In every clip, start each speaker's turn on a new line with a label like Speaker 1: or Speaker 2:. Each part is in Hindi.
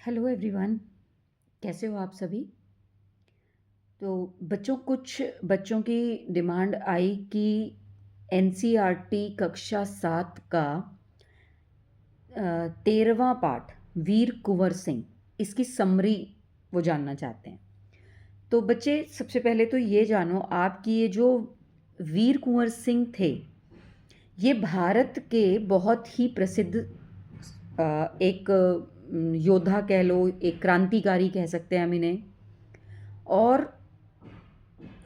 Speaker 1: Hello everyone. कैसे हो आप सभी? तो कुछ बच्चों की डिमांड आई कि एनसीईआरटी कक्षा 7 का 13वां पाठ वीर कुंवर सिंह, इसकी समरी वो जानना चाहते हैं। तो बच्चे, सबसे पहले तो ये जानो आपकी ये जो वीर कुंवर सिंह थे, ये भारत के बहुत ही प्रसिद्ध एक योद्धा कह लो, एक क्रांतिकारी कह सकते हैं हम इन्हें। और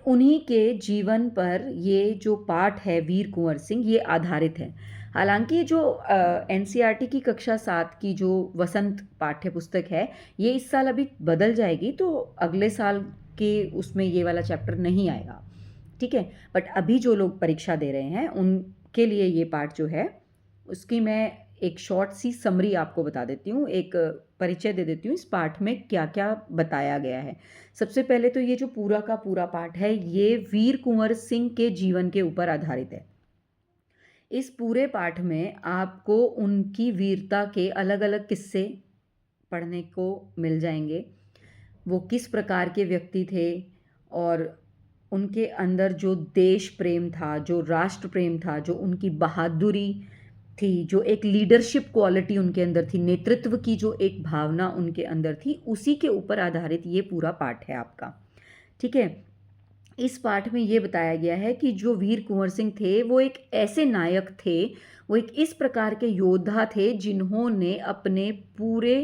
Speaker 1: उन्हीं के जीवन पर ये जो पाठ है वीर कुंवर सिंह, ये आधारित है। हालांकि ये जो एनसीईआरटी की कक्षा 7 की जो वसंत पाठ्य पुस्तक है, ये इस साल अभी बदल जाएगी, तो अगले साल के उसमें ये वाला चैप्टर नहीं आएगा। ठीक है, बट अभी जो लोग परीक्षा दे रहे हैं उनके लिए ये पाठ जो है, उसकी मैं एक शॉर्ट सी समरी आपको बता देती हूँ, एक परिचय दे देती हूँ इस पाठ में क्या क्या बताया गया है। सबसे पहले तो ये जो पूरा का पूरा पाठ है, ये वीर कुंवर सिंह के जीवन के ऊपर आधारित है। इस पूरे पाठ में आपको उनकी वीरता के अलग अलग किस्से पढ़ने को मिल जाएंगे। वो किस प्रकार के व्यक्ति थे, और उनके अंदर जो देश प्रेम था, जो राष्ट्र प्रेम था, जो उनकी बहादुरी थी, जो एक लीडरशिप क्वालिटी उनके अंदर थी, नेतृत्व की जो एक भावना उनके अंदर थी, उसी के ऊपर आधारित ये पूरा पाठ है आपका। ठीक है, इस पाठ में ये बताया गया है कि जो वीर कुंवर सिंह थे वो एक ऐसे नायक थे, वो एक इस प्रकार के योद्धा थे जिन्होंने अपने पूरे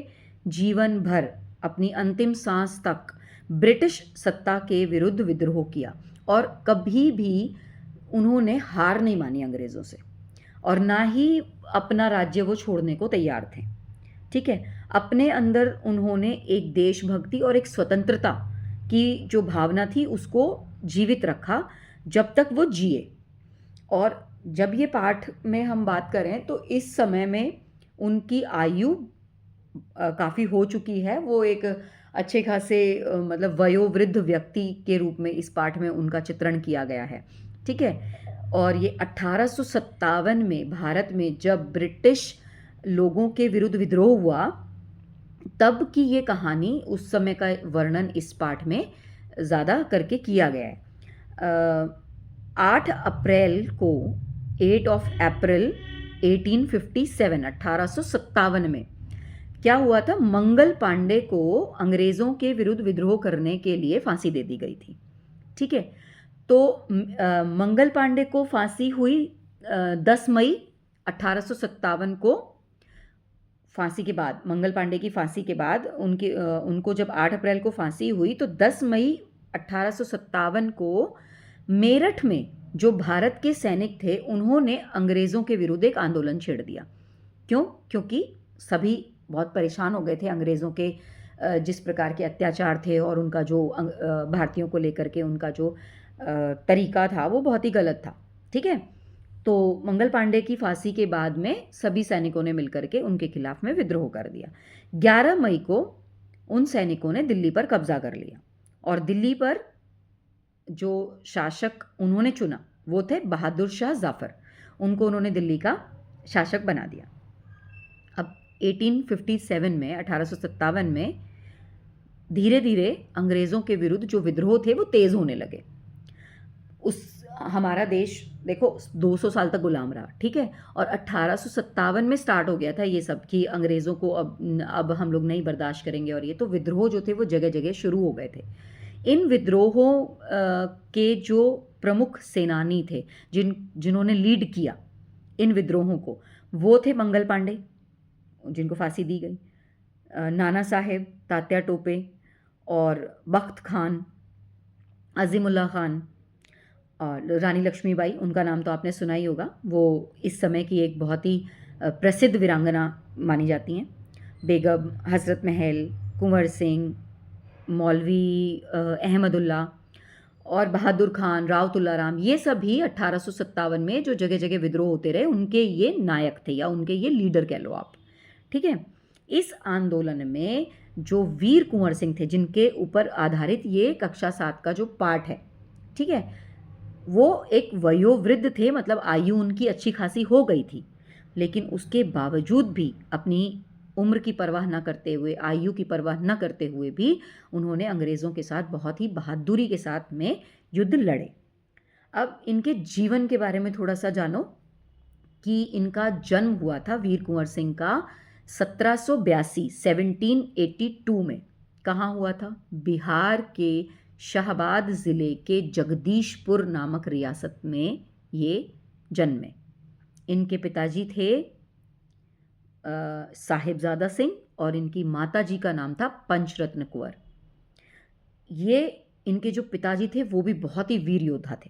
Speaker 1: जीवन भर, अपनी अंतिम सांस तक ब्रिटिश सत्ता के विरुद्ध विद्रोह किया, और कभी भी उन्होंने हार नहीं मानी अंग्रेज़ों से, और ना ही अपना राज्य वो छोड़ने को तैयार थे। ठीक है, अपने अंदर उन्होंने एक देशभक्ति और एक स्वतंत्रता की जो भावना थी उसको जीवित रखा जब तक वो जिए। और जब ये पाठ में हम बात करें तो इस समय में उनकी आयु काफ़ी हो चुकी है। वो एक अच्छे खासे मतलब वयोवृद्ध व्यक्ति के रूप में इस पाठ में उनका चित्रण किया गया है। ठीक है, और ये 1857 में भारत में जब ब्रिटिश लोगों के विरुद्ध विद्रोह हुआ, तब की ये कहानी, उस समय का वर्णन इस पाठ में ज़्यादा करके किया गया है। 8 अप्रैल को 8 ऑफ अप्रैल 1857 1857 में क्या हुआ था, मंगल पांडे को अंग्रेज़ों के विरुद्ध विद्रोह करने के लिए फांसी दे दी गई थी। ठीक है, तो मंगल पांडे को फांसी हुई 10 मई 1857 को। फांसी के बाद, मंगल पांडे की फांसी के बाद उनको जब 8 अप्रैल को फांसी हुई, तो 10 मई 1857 को मेरठ में जो भारत के सैनिक थे उन्होंने अंग्रेज़ों के विरुद्ध एक आंदोलन छेड़ दिया। क्यों? क्योंकि सभी बहुत परेशान हो गए थे अंग्रेज़ों के जिस प्रकार के अत्याचार थे, और उनका जो भारतीयों को लेकर के उनका जो तरीका था वो बहुत ही गलत था। ठीक है, तो मंगल पांडे की फांसी के बाद में सभी सैनिकों ने मिलकर के उनके खिलाफ में विद्रोह कर दिया। 11 मई को उन सैनिकों ने दिल्ली पर कब्जा कर लिया, और दिल्ली पर जो शासक उन्होंने चुना वो थे बहादुर शाह जफर। उनको उन्होंने दिल्ली का शासक बना दिया। अब 1857 में, 1857 में धीरे धीरे अंग्रेज़ों के विरुद्ध जो विद्रोह थे वो तेज़ होने लगे। उस हमारा देश देखो 200 साल तक गुलाम रहा। ठीक है, और 1857 में स्टार्ट हो गया था ये सब कि अंग्रेज़ों को अब हम लोग नहीं बर्दाश्त करेंगे, और ये तो विद्रोह जो थे वो जगह जगह शुरू हो गए थे। इन विद्रोहों के जो प्रमुख सेनानी थे, जिन्होंने लीड किया इन विद्रोहों को, वो थे मंगल पांडे जिनको फांसी दी गई, नाना साहेब, तात्या टोपे, और बख्त खान, अजीमुल्ला खान, और रानी लक्ष्मीबाई, उनका नाम तो आपने सुना ही होगा। वो इस समय की एक बहुत ही प्रसिद्ध वीरांगना मानी जाती हैं। बेगम, हज़रत महल, कुंवर सिंह, मौलवी अहमदुल्ला, और बहादुर खान, राव तुलाराम, ये सभी 1857 में जो जगह जगह विद्रोह होते रहे उनके ये नायक थे, या उनके ये लीडर कह लो आप। ठीक है, इस आंदोलन में जो वीर कुंवर सिंह थे, जिनके ऊपर आधारित ये कक्षा 7 का जो पाठ है, ठीक है, वो एक वयोवृद्ध थे, मतलब आयु उनकी अच्छी खासी हो गई थी, लेकिन उसके बावजूद भी अपनी उम्र की परवाह न करते हुए, आयु की परवाह न करते हुए भी उन्होंने अंग्रेज़ों के साथ बहुत ही बहादुरी के साथ में युद्ध लड़े। अब इनके जीवन के बारे में थोड़ा सा जानो कि इनका जन्म हुआ था वीर कुंवर सिंह का 1782 1782 में। कहाँ हुआ था? बिहार के शाहाबाद ज़िले के जगदीशपुर नामक रियासत में ये जन्मे। इनके पिताजी थे साहिबजादा सिंह और इनकी माताजी का नाम था पंचरत्न कुंवर। ये इनके जो पिताजी थे वो भी बहुत ही वीर योद्धा थे,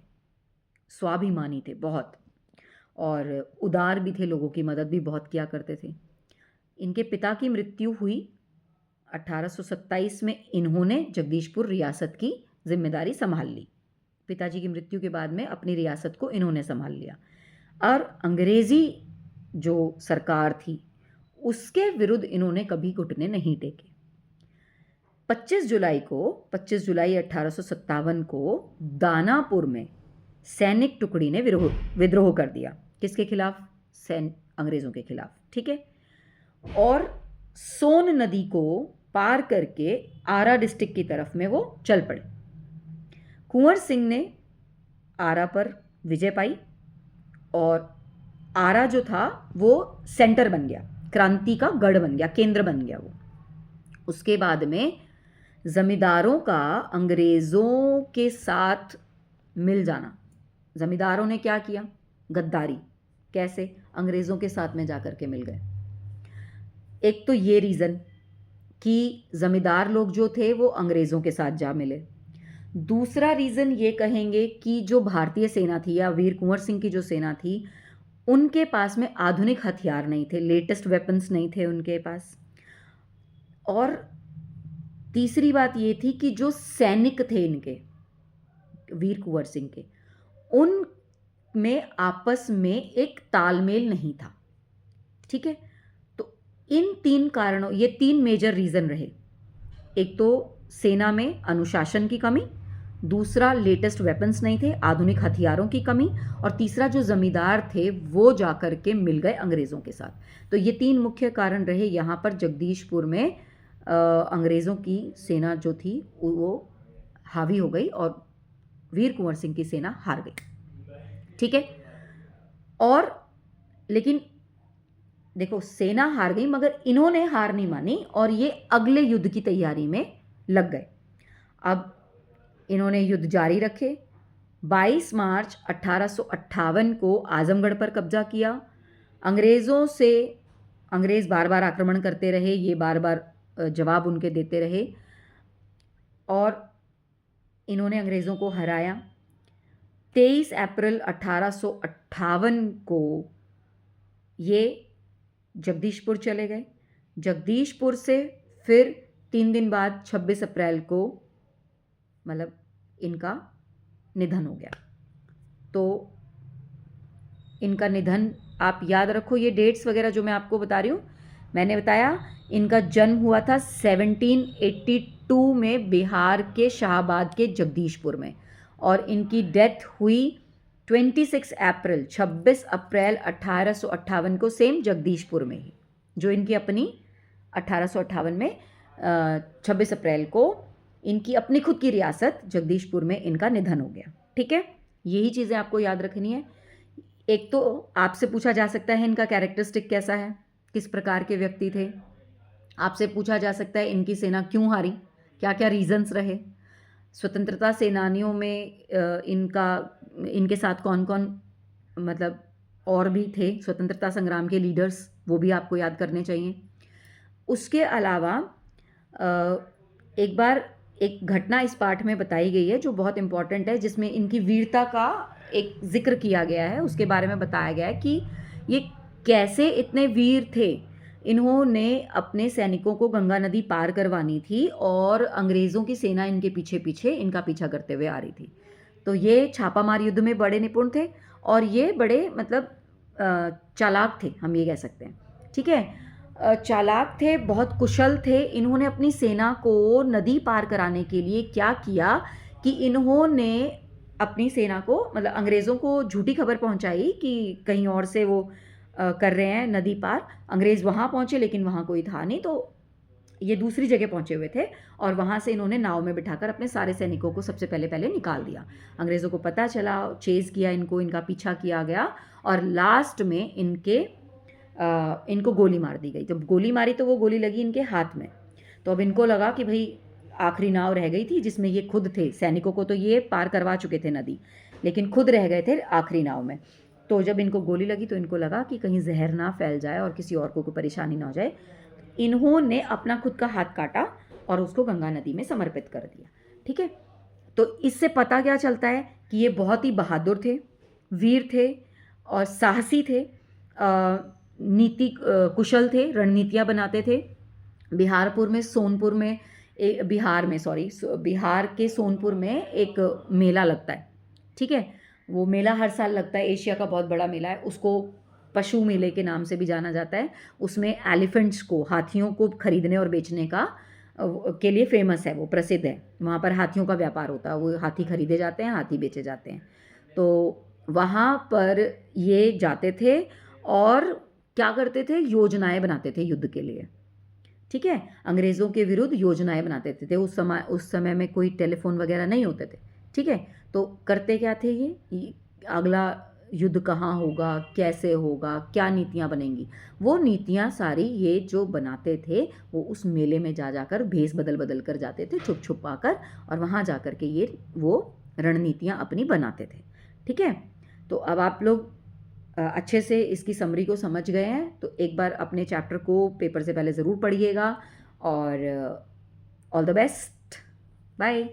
Speaker 1: स्वाभिमानी थे बहुत, और उदार भी थे, लोगों की मदद भी बहुत किया करते थे। इनके पिता की मृत्यु हुई 1827 में। इन्होंने जगदीशपुर रियासत की जिम्मेदारी संभाल ली। पिताजी की मृत्यु के बाद में अपनी रियासत को इन्होंने संभाल लिया और अंग्रेज़ी जो सरकार थी उसके विरुद्ध इन्होंने कभी घुटने नहीं टेके। 25 जुलाई 1857 को दानापुर में सैनिक टुकड़ी ने विद्रोह कर दिया। किसके खिलाफ? अंग्रेज़ों के खिलाफ, ठीक है। और सोन नदी को पार करके आरा डिस्ट्रिक्ट की तरफ में वो चल पड़े। कुंवर सिंह ने आरा पर विजय पाई और आरा जो था वो सेंटर बन गया, क्रांति का गढ़ बन गया, केंद्र बन गया वो। उसके बाद में जमींदारों का अंग्रेज़ों के साथ मिल जाना। जमींदारों ने क्या किया? गद्दारी। कैसे? अंग्रेज़ों के साथ में जाकर के मिल गए। एक तो ये रीज़न कि जमींदार लोग जो थे वो अंग्रेज़ों के साथ जा मिले। दूसरा रीज़न ये कहेंगे कि जो भारतीय सेना थी या वीर कुंवर सिंह की जो सेना थी उनके पास में आधुनिक हथियार नहीं थे, लेटेस्ट वेपन्स नहीं थे उनके पास। और तीसरी बात ये थी कि जो सैनिक थे इनके वीर कुंवर सिंह के, उन में आपस में एक तालमेल नहीं था, ठीक है। तो इन 3 कारणों, ये 3 मेजर रीज़न रहे। एक तो सेना में अनुशासन की कमी, दूसरा लेटेस्ट वेपन्स नहीं थे, आधुनिक हथियारों की कमी, और तीसरा जो जमींदार थे वो जाकर के मिल गए अंग्रेज़ों के साथ। तो ये 3 मुख्य कारण रहे। यहाँ पर जगदीशपुर में अंग्रेज़ों की सेना जो थी वो हावी हो गई और वीर कुंवर सिंह की सेना हार गई, ठीक है। और लेकिन देखो, सेना हार गई मगर इन्होंने हार नहीं मानी और ये अगले युद्ध की तैयारी में लग गए। अब इन्होंने युद्ध जारी रखे। 22 मार्च 1858 को आजमगढ़ पर कब्जा किया। अंग्रेज़ बार बार आक्रमण करते रहे, ये बार बार जवाब उनके देते रहे और इन्होंने अंग्रेज़ों को हराया। 23 अप्रैल 1858 को ये जगदीशपुर चले गए। जगदीशपुर से फिर 3 दिन बाद 26 अप्रैल को मतलब इनका निधन हो गया। तो इनका निधन आप याद रखो, ये डेट्स वगैरह जो मैं आपको बता रही हूँ, मैंने बताया इनका जन्म हुआ था 1782 में बिहार के शाहाबाद के जगदीशपुर में और इनकी डेथ हुई 26 अप्रैल 1858 को सेम जगदीशपुर में ही, जो इनकी अपनी 1858 में 26 अप्रैल को इनकी अपनी खुद की रियासत जगदीशपुर में इनका निधन हो गया, ठीक है। यही चीज़ें आपको याद रखनी है। एक तो आपसे पूछा जा सकता है इनका कैरेक्टरिस्टिक कैसा है, किस प्रकार के व्यक्ति थे। आपसे पूछा जा सकता है इनकी सेना क्यों हारी, क्या क्या रीजंस रहे। स्वतंत्रता सेनानियों में इनके साथ कौन कौन मतलब और भी थे स्वतंत्रता संग्राम के लीडर्स, वो भी आपको याद करने चाहिए। उसके अलावा एक बार एक घटना इस पाठ में बताई गई है जो बहुत इम्पॉर्टेंट है, जिसमें इनकी वीरता का एक जिक्र किया गया है। उसके बारे में बताया गया है कि ये कैसे इतने वीर थे। इन्होंने अपने सैनिकों को गंगा नदी पार करवानी थी और अंग्रेज़ों की सेना इनके पीछे पीछे इनका पीछा करते हुए आ रही थी। तो ये छापामार युद्ध में बड़े निपुण थे और ये बड़े मतलब चालाक थे, हम ये कह सकते हैं, ठीक है। चालाक थे, बहुत कुशल थे। इन्होंने अपनी सेना को नदी पार कराने के लिए क्या किया कि इन्होंने अपनी सेना को मतलब अंग्रेज़ों को झूठी खबर पहुंचाई कि कहीं और से वो कर रहे हैं नदी पार। अंग्रेज़ वहाँ पहुँचे लेकिन वहाँ कोई था नहीं, तो ये दूसरी जगह पहुँचे हुए थे और वहाँ से इन्होंने नाव में बिठाकर अपने सारे सैनिकों को सबसे पहले निकाल दिया। अंग्रेज़ों को पता चला, चेज़ किया इनको, इनका पीछा किया गया और लास्ट में इनको गोली मार दी गई। जब गोली मारी तो वो गोली लगी इनके हाथ में। तो अब इनको लगा कि भाई आखिरी नाव रह गई थी जिसमें ये खुद थे। सैनिकों को तो ये पार करवा चुके थे नदी, लेकिन खुद रह गए थे आखिरी नाव में। तो जब इनको गोली लगी तो इनको लगा कि कहीं जहर ना फैल जाए और किसी और को कोई परेशानी ना हो जाए। इन्होंने अपना खुद का हाथ काटा और उसको गंगा नदी में समर्पित कर दिया। ठीक है, तो इससे पता क्या चलता है कि ये बहुत ही बहादुर थे, वीर थे और साहसी थे, नीति कुशल थे, रणनीतियाँ बनाते थे। बिहार के सोनपुर में एक मेला लगता है। ठीक है, वो मेला हर साल लगता है, एशिया का बहुत बड़ा मेला है, उसको पशु मेले के नाम से भी जाना जाता है। उसमें एलिफेंट्स को, हाथियों को खरीदने और बेचने का के लिए फेमस है, वो प्रसिद्ध है। वहाँ पर हाथियों का व्यापार होता है, वो हाथी खरीदे जाते हैं, हाथी बेचे जाते हैं। तो वहाँ पर ये जाते थे और क्या करते थे, योजनाएं बनाते थे युद्ध के लिए। ठीक है, अंग्रेज़ों के विरुद्ध योजनाएं बनाते थे। उस समय में कोई टेलीफोन वगैरह नहीं होते थे। ठीक है, तो करते क्या थे ये अगला युद्ध कहाँ होगा, कैसे होगा, क्या नीतियाँ बनेंगी, वो नीतियाँ सारी ये जो बनाते थे वो उस मेले में जाकर भेस बदल कर जाते थे, छुप छुपा कर, और वहाँ जा कर के ये वो रणनीतियाँ अपनी बनाते थे। ठीक है, तो अब आप लोग अच्छे से इसकी समरी को समझ गए हैं, तो एक बार अपने चैप्टर को पेपर से पहले ज़रूर पढ़िएगा और ऑल द बेस्ट, बाय।